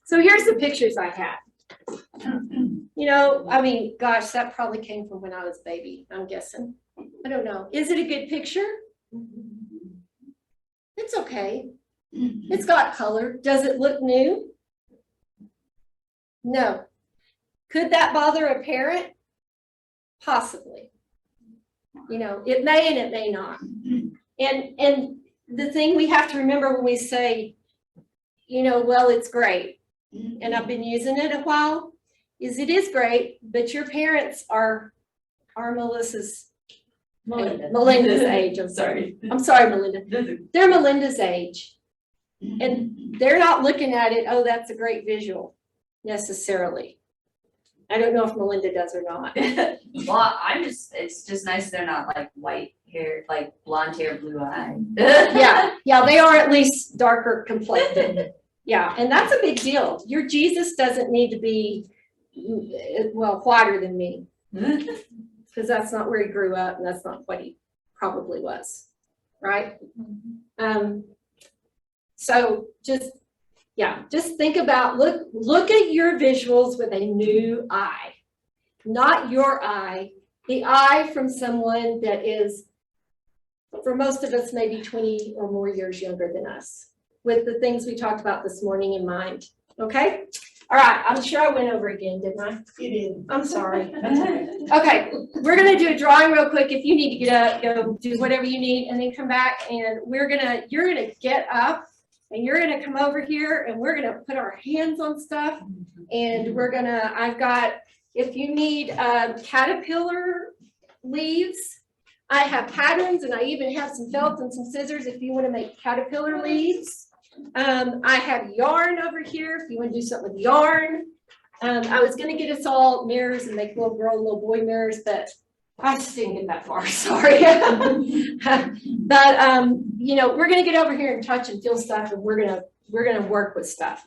So here's the pictures I had. I mean, gosh, that probably came from when I was a baby, I'm guessing. I don't know. Is it a good picture? It's okay. It's got color. Does it look new? No. Could that bother a parent? Possibly. It may and it may not. And the thing we have to remember when we say, well, it's great, and I've been using it a while, is it is great, but your parents are Melissa's, Melinda's age. I'm sorry, Melinda. They're Melinda's age. And they're not looking at it, oh, that's a great visual, necessarily. I don't know if Melinda does or not. Well, it's just nice they're not like white hair, like blonde hair, blue eye. Yeah, they are at least darker complected. Yeah, and that's a big deal. Your Jesus doesn't need to be, whiter than me. Because that's not where he grew up, and that's not what he probably was, right? So just think about, look at your visuals with a new eye, not your eye, the eye from someone that is, for most of us, maybe 20 or more years younger than us, with the things we talked about this morning in mind. Okay? All right, I'm sure I went over again, didn't I? You did. I'm sorry. Okay, we're gonna do a drawing real quick. If you need to get up, go do whatever you need, and then come back, and you're gonna get up, and you're gonna come over here, and we're gonna put our hands on stuff, and I've got, if you need caterpillar leaves, I have patterns, and I even have some felt and some scissors if you want to make caterpillar leaves. I have yarn over here if you want to do something with yarn. I was going to get us all mirrors and make little girl, little boy mirrors, but I just didn't get that far, sorry. But, we're going to get over here and touch and feel stuff, and we're going to work with stuff.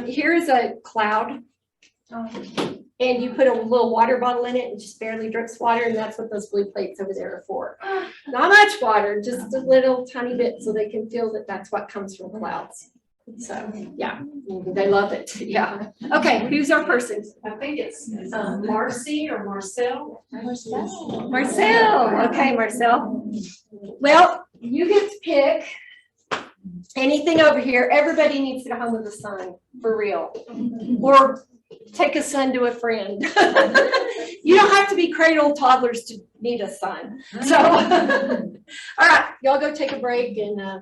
Here's a cloud. And you put a little water bottle in it and just barely drips water, and that's what those blue plates over there are for. Not much water, just a little tiny bit so they can feel that that's what comes from clouds. So, yeah, they love it. Yeah. Okay, who's our person? I think it's Marcy or Marcel. Marcel. Okay, Marcel. Well, you get to pick anything over here. Everybody needs to go home with a son, for real. Or take a son to a friend. You don't have to be cradle toddlers to need a son. So, all right, y'all go take a break, and